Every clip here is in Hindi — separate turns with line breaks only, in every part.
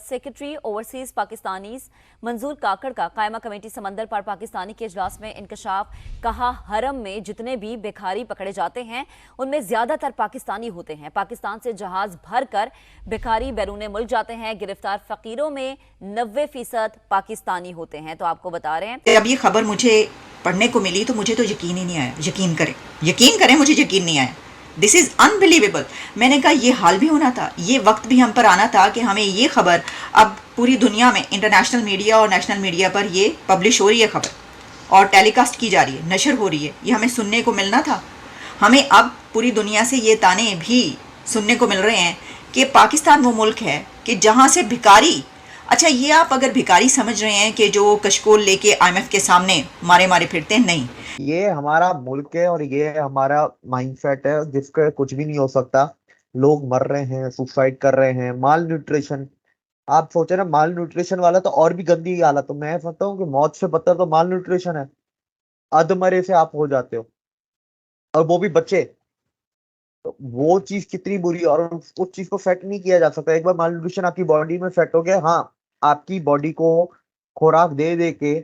सेक्रेटरी ओवरसीज पाकिस्तानीज मंजूर काकड़ का कायमा कमेटी समंदर पर पाकिस्तानी के इजलास में इंकशाफ। कहा, हरम में जितने भी भिखारी पकड़े जाते हैं उनमें ज्यादातर पाकिस्तानी होते हैं। पाकिस्तान से जहाज भर कर भिखारी बैरून मुल्क जाते हैं। गिरफ्तार फकीरों में 90% पाकिस्तानी होते हैं। तो आपको बता रहे हैं,
अब ये खबर मुझे पढ़ने को मिली तो मुझे तो यकीन ही नहीं आया। यकीन करें, मुझे यकीन नहीं आया। This is unbelievable. मैंने कहा ये हाल भी होना था, ये वक्त भी हम पर आना था कि हमें ये खबर अब पूरी दुनिया में इंटरनेशनल मीडिया और नेशनल मीडिया पर ये पब्लिश हो रही है खबर और टेलीकास्ट की जा रही है, नशर हो रही है। ये हमें सुनने को मिलना था। हमें अब पूरी दुनिया से ये ताने भी सुनने को मिल रहे हैं कि पाकिस्तान वो मुल्क है कि जहाँ से भिखारी, अच्छा ये आप अगर भिखारी समझ रहे हैं कि जो कशकोल लेके IMF के सामने मारे मारे फिरते हैं, नहीं,
ये हमारा मुल्क है और ये हमारा माइंडसेट है जिसका कुछ भी नहीं हो सकता। लोग मर रहे हैं, सुसाइड कर रहे हैं, माल न्यूट्रिशन। आप सोचे ना, माल न्यूट्रिशन वाला तो और भी गंदी हालत। तो मैं समझता हूँ कि मौत से बदतर तो माल न्यूट्रिशन है। अधमरे से आप हो जाते हो और वो भी बच्चे। तो वो चीज कितनी बुरी है और उस चीज को सेट नहीं किया जा सकता। एक बार माल न्यूट्रिशन आपकी बॉडी में सेट हो गया, हाँ, आपकी बॉडी को खुराक दे दे के,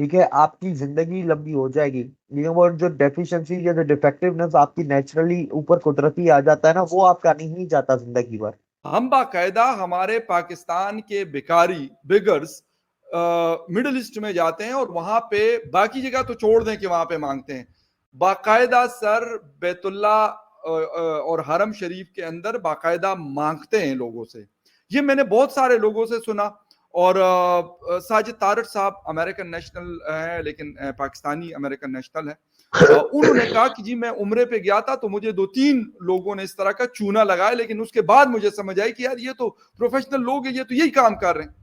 ठीक है, आपकी जिंदगी लंबी हो जाएगी। लेकिन वो जो डेफिशिएंसी या जो डिफेक्टिवनेस आपकी नेचुरली ऊपर कुदरती आ जाता है ना, वो आपका नहीं जाता जिंदगी भर।
हम बाकायदा हमारे पाकिस्तान के भिखारी बिगर्स मिडिल ईस्ट में जाते हैं और वहां पे बाकी जगह तो छोड़ दें कि वहां पे मांगते हैं। बाकायदा सर बैतुल्ला और हरम शरीफ के अंदर बाकायदा मांगते हैं लोगों से। ये मैंने बहुत सारे लोगों से सुना। और साजिद तारड़ साहब अमेरिकन नेशनल है, लेकिन पाकिस्तानी अमेरिकन नेशनल है। उन्होंने कहा कि जी मैं उम्रे पे गया था तो मुझे 2-3 लोगों ने इस तरह का चूना लगाया, लेकिन उसके बाद मुझे समझ आई कि यार ये तो प्रोफेशनल लोग हैं, ये तो यही काम कर रहे हैं।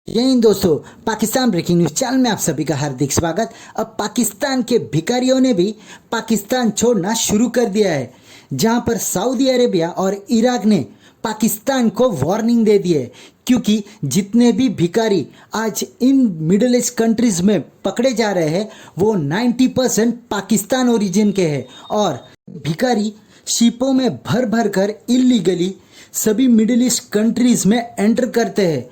यही दोस्तों, पाकिस्तान ब्रेकिंग न्यूज चैनल में आप सभी का हार्दिक स्वागत। अब पाकिस्तान के भिखारियों ने भी पाकिस्तान छोड़ना शुरू कर दिया है, जहां पर सऊदी अरेबिया और इराक ने पाकिस्तान को वार्निंग दे दी है, क्योंकि जितने भी भिखारी आज इन मिडिल ईस्ट कंट्रीज में पकड़े जा रहे हैं वो 90% पाकिस्तान ओरिजिन के हैं। और भिखारी शिपों में भर भर कर इलीगली सभी मिडिल ईस्ट कंट्रीज में एंटर करते हैं।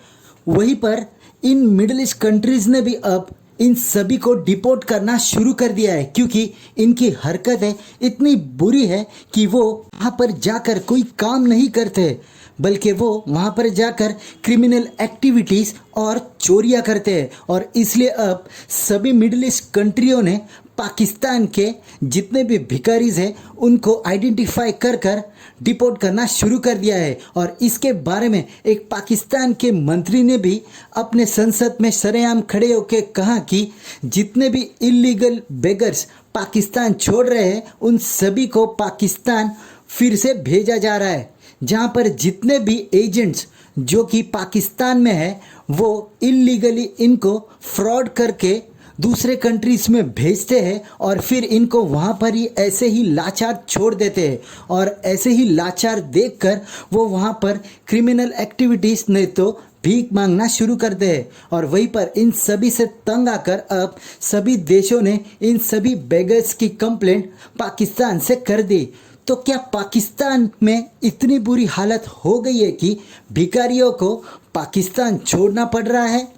वहीं पर इन मिडिल ईस्ट कंट्रीज ने भी अब इन सभी को डिपोर्ट करना शुरू कर दिया है, क्योंकि इनकी हरकतें इतनी बुरी है कि वो वहाँ पर जाकर कोई काम नहीं करते, बल्कि वो वहाँ पर जाकर क्रिमिनल एक्टिविटीज़ और चोरियाँ करते हैं। और इसलिए अब सभी मिडिल ईस्ट कंट्रियों ने पाकिस्तान के जितने भी भिखारीज हैं उनको आइडेंटिफाई कर कर डिपोर्ट करना शुरू कर दिया है। और इसके बारे में एक पाकिस्तान के मंत्री ने भी अपने संसद में सरेआम खड़े होकर कहा कि जितने भी इलीगल बेगर्स पाकिस्तान छोड़ रहे हैं उन सभी को पाकिस्तान फिर से भेजा जा रहा है, जहां पर जितने भी एजेंट्स जो कि पाकिस्तान में है वो इलीगली इनको फ्रॉड करके दूसरे कंट्रीज में भेजते हैं और फिर इनको वहाँ पर ही ऐसे ही लाचार छोड़ देते हैं। और ऐसे ही लाचार देखकर वो वहाँ पर क्रिमिनल एक्टिविटीज़ नहीं तो भीख मांगना शुरू करते हैं। और वहीं पर इन सभी से तंग आकर अब सभी देशों ने इन सभी बेगर्स की कंप्लेंट पाकिस्तान से कर दी। तो क्या पाकिस्तान में इतनी बुरी हालत हो गई है कि भिखारियों को पाकिस्तान छोड़ना पड़ रहा है?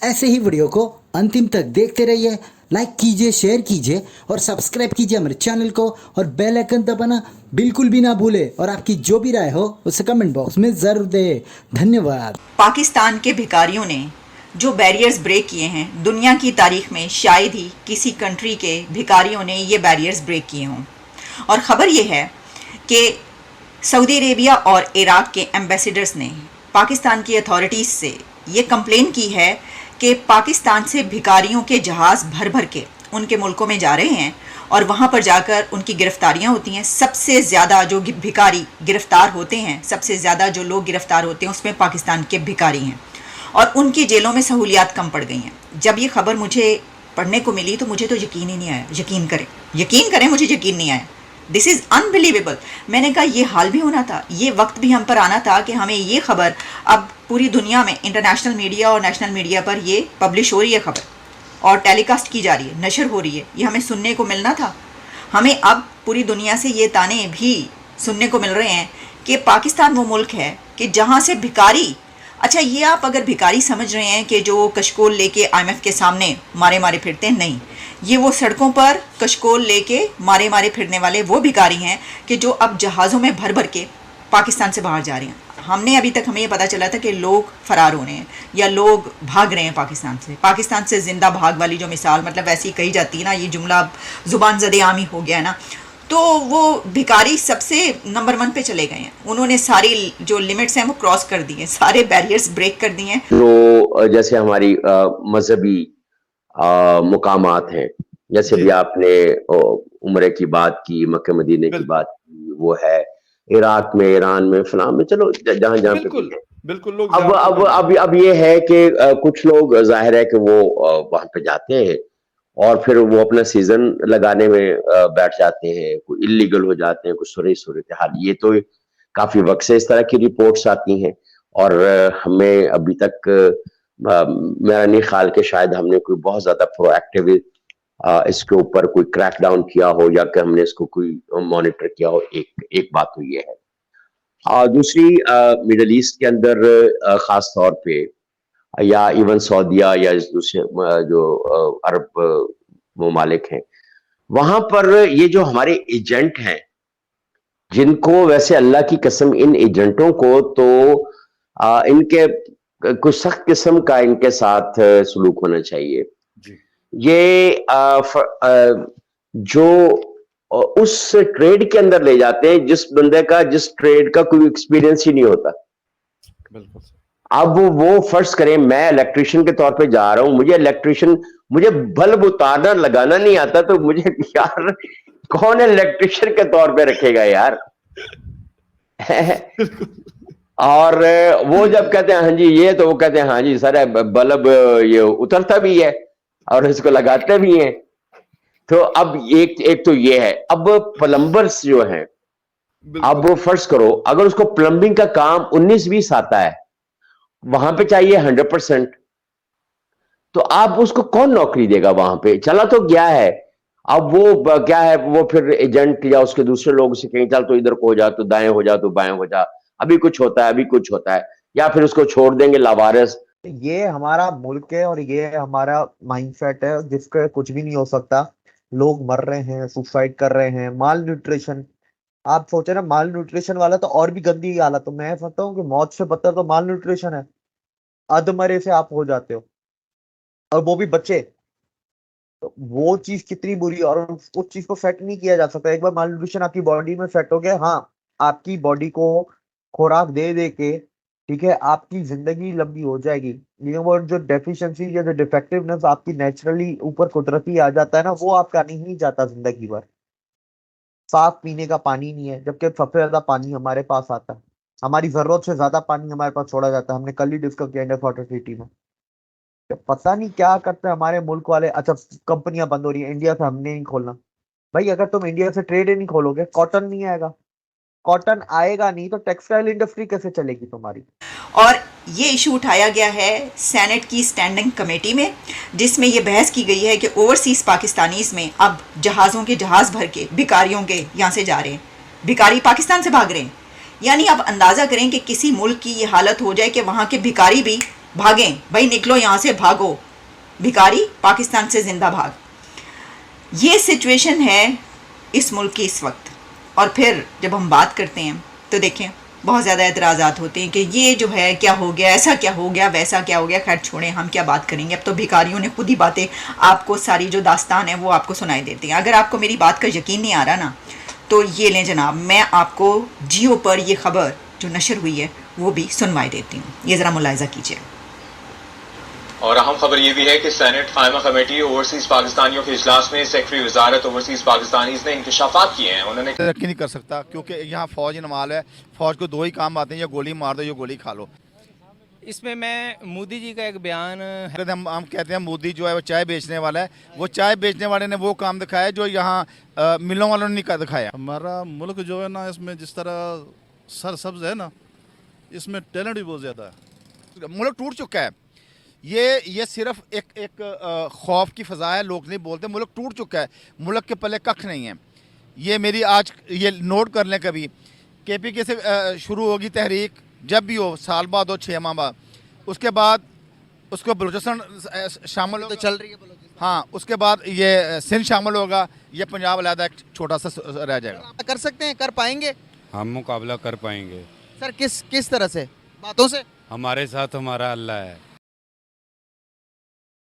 ऐसे ही वीडियो को अंतिम तक देखते रहिए, लाइक कीजिए, शेयर कीजिए और सब्सक्राइब कीजिए हमारे चैनल को और बेल आइकन दबाना बिल्कुल भी ना भूले। और आपकी जो भी राय हो उसे कमेंट बॉक्स में ज़रूर दें। धन्यवाद।
पाकिस्तान के भिखारियों ने जो बैरियर्स ब्रेक किए हैं, दुनिया की तारीख में शायद ही किसी कंट्री के भिखारियों ने ये बैरियर्स ब्रेक किए हों। और ख़बर ये है कि सऊदी अरेबिया और इराक के एम्बेसडर्स ने पाकिस्तान की अथॉरिटीज़ से ये कंप्लेन की है कि पाकिस्तान से भिखारियों के जहाज़ भर भर के उनके मुल्कों में जा रहे हैं और वहाँ पर जाकर उनकी गिरफ्तारियाँ होती हैं। सबसे ज़्यादा जो भिखारी गिरफ़्तार होते हैं, सबसे ज़्यादा जो लोग गिरफ़्तार होते हैं उसमें पाकिस्तान के भिखारी हैं और उनकी जेलों में सहूलियात कम पड़ गई हैं। जब ये खबर मुझे पढ़ने को मिली तो मुझे तो यकीन ही नहीं आया। यकीन करें, मुझे यकीन नहीं आया। This is unbelievable. मैंने कहा ये हाल भी होना था, ये वक्त भी हम पर आना था कि हमें ये खबर अब पूरी दुनिया में इंटरनेशनल मीडिया और नेशनल मीडिया पर ये पब्लिश हो रही है खबर और टेलीकास्ट की जा रही है, नशर हो रही है। ये हमें सुनने को मिलना था। हमें अब पूरी दुनिया से ये ताने भी सुनने को मिल रहे हैं कि पाकिस्तान वो मुल्क है कि जहाँ से भिखारी, अच्छा ये आप अगर भिखारी समझ रहे हैं कि जो कशकोल लेके आईएमएफ के सामने मारे मारे फिरते हैं, नहीं, ये वो सड़कों पर कशकोल लेके मारे मारे फिरने वाले वो भिखारी हैं कि जो अब जहाज़ों में भर भर के पाकिस्तान से बाहर जा रहे हैं। हमने अभी तक हमें ये पता चला था कि लोग फरार हो रहे हैं या लोग भाग रहे हैं पाकिस्तान से जिंदा भाग वाली जो मिसाल मतलब वैसी कही जाती है ना, ये जुमला जुबान ज़दे आम ही हो गया है ना, तो वो भिखारी सबसे नंबर 1 पे चले गए हैं। उन्होंने सारी जो लिमिट्स हैं वो क्रॉस कर दी हैं, सारे बैरियर्स ब्रेक कर दिए हैं।
तो जैसे हमारी मजहबी मुकामात हैं, जैसे भी आपने उम्रे की बात की, मक्के मदीने की बात की, वो है इराक में, ईरान में, फलां में, चलो जहां जहां
बिल्कुल बिल्कुल लोग
अब ये है कि कुछ लोग जाहिर है कि वो वहां पे जाते हैं और फिर वो अपना सीजन लगाने में बैठ जाते हैं, कोई इलीगल हो जाते हैं, कुछ सूरत हाल। ये तो काफी वक्त से इस तरह की रिपोर्ट्स आती हैं और हमें अभी तक मेरा नहीं ख्याल कि शायद हमने कोई बहुत ज्यादा प्रोएक्टिव इसके ऊपर कोई क्रैक डाउन किया हो या कि हमने इसको कोई मॉनिटर किया हो। एक बात तो ये है। दूसरी, मिडल ईस्ट के अंदर खास तौर पे या इवन सऊदिया या दूसरे जो अरब ममालिक हैं, वहां पर ये जो हमारे एजेंट हैं, जिनको वैसे अल्लाह की कसम इन एजेंटों को तो इनके कुछ सख्त किस्म का इनके साथ सलूक होना चाहिए।
जी।
ये जो उस ट्रेड के अंदर ले जाते हैं जिस बंदे का, जिस ट्रेड का कोई एक्सपीरियंस ही नहीं होता।
बिल्कुल।
अब वो फर्ज करें मैं इलेक्ट्रिशियन के तौर पे जा रहा हूं, मुझे बल्ब उतारना लगाना नहीं आता, तो मुझे यार कौन इलेक्ट्रिशियन के तौर पे रखेगा यार। और वो जब कहते हैं हाँ जी ये, तो वो कहते हैं हाँ जी सर बल्ब ये उतरता भी है और इसको लगाते भी हैं। तो अब एक तो ये है। अब प्लम्बर्स जो हैं, अब फर्ज करो अगर उसको प्लम्बिंग का काम 19-20 आता है, वहां पे चाहिए 100%, तो आप उसको कौन नौकरी देगा वहां पे? चला तो गया है, अब वो क्या है, वो फिर एजेंट या उसके दूसरे लोग से कहीं चल तो इधर को हो जा, तो दाएं हो जा, तो बाएं हो जा, अभी कुछ होता है, या फिर उसको छोड़ देंगे लावारिस।
ये हमारा मुल्क है और ये हमारा माइंडसेट है जिसका कुछ भी नहीं हो सकता। लोग मर रहे हैं, सुसाइड कर रहे हैं, माल न्यूट्रिशन। आप सोचे ना, माल न्यूट्रिशन वाला तो और भी गंदी हालत। तो मैं समझता हूँ कि मौत से बदतर तो माल न्यूट्रिशन है। अधमरे से आप हो जाते हो और वो भी बच्चे। तो वो चीज कितनी बुरी है और उस चीज को सेट नहीं किया जा सकता। एक बार माल न्यूट्रिशन आपकी बॉडी में सेट हो गया, हाँ, आपकी बॉडी को खुराक दे दे के, ठीक है, आपकी जिंदगी लंबी हो जाएगी। लेकिन वो जो डेफिशिएंसी या जो डिफेक्टिवनेस आपकी नेचुरली ऊपर कुदरती आ जाता है ना, वो आपका नहीं जाता जिंदगी भर। साफ पीने का पानी नहीं है, जबकि सबसे ज्यादा पानी हमारे पास आता है। हमारी जरूरत से ज्यादा पानी हमारे पास छोड़ा जाता है। हमने कल ही डिस्कस किया इंडिया वाटर सिटी में। तो पता नहीं क्या करते हैं हमारे मुल्क वाले। अच्छा, कंपनियां बंद हो रही है, इंडिया से हमने नहीं खोलना। भाई अगर तुम इंडिया से ट्रेड ही नहीं खोलोगे, कॉटन नहीं आएगा। कॉटन आएगा नहीं तो टेक्सटाइल इंडस्ट्री कैसे चलेगी तुम्हारी?
और ये इशू उठाया गया है सेनेट की स्टैंडिंग कमेटी में, जिसमें ये बहस की गई है कि ओवरसीज पाकिस्तानीज में अब जहाज़ों के जहाज़ भर के भिखारियों के यहाँ से जा रहे हैं, भिखारी पाकिस्तान से भाग रहे हैं। यानी आप अंदाज़ा करें कि किसी मुल्क की ये हालत हो जाए कि वहाँ के भिखारी भी भागें, भाई निकलो यहाँ से, भागो, भिखारी पाकिस्तान से जिंदा भाग। ये सिचुएशन है इस मुल्क की इस वक्त। और फिर जब हम बात करते हैं तो देखें बहुत ज़्यादा एतराज़ात होते हैं कि ये जो है क्या हो गया, ऐसा क्या हो गया, वैसा क्या हो गया। खैर छोड़ें, हम क्या बात करेंगे। अब तो भिखारियों ने खुद ही बातें आपको, सारी जो दास्तान है वो आपको सुनाई देती हैं। अगर आपको मेरी बात का यकीन नहीं आ रहा ना, तो ये लें जनाब, मैं आपको जियो पर ये खबर जो नशर हुई है वो भी सुनवाई देती हूँ। ये ज़रा मुलाहिज़ा कीजिए।
और अहम खबर ये भी है कि सेनेट कायमा कमेटी ओवरसीज पाकिस्तानियों के इजलास में सेक्रेटरी वजारत ओवरसीज पाकिस्तानीज ने इंकशाफात किए हैं। उन्होंने
तरक्की नहीं कर सकता क्योंकि यहाँ फौज नमाल है। फौज को दो ही काम आते हैं, या गोली मार दो या गोली खा लो।
इसमें मैं मोदी जी का एक बयान है।
हम कहते हैं मोदी जो है वो चाय बेचने वाला है। वो चाय बेचने वाले ने वो काम दिखाया जो यहाँ मिलों वालों ने नहीं दिखाया।
हमारा मुल्क जो है ना, इसमें जिस तरह सरसब्ज है ना, इसमें टैलेंट भी बहुत ज़्यादा है।
मुल्क टूट चुका है। ये सिर्फ एक खौफ की फ़ज़ा है, लोग नहीं बोलते। मुल्क टूट चुका है, मुल्क के पल्ले कख नहीं है। ये मेरी आज ये नोट कर लें कभी KPK से शुरू होगी तहरीक, जब भी हो, साल बाद हो, 6 माह बाद, उसके बाद उसको बलूचिस्तान शामिल
तो
होगा।
चल रही है बलूचिस्तान।
हाँ, उसके बाद ये सिंध शामिल होगा, ये पंजाब अलहदा एक छोटा सा रह जाएगा।
कर सकते हैं, कर पाएंगे
हम मुकाबला कर पाएंगे
सर? किस तरह से? बातों से?
हमारे साथ हमारा अल्लाह है।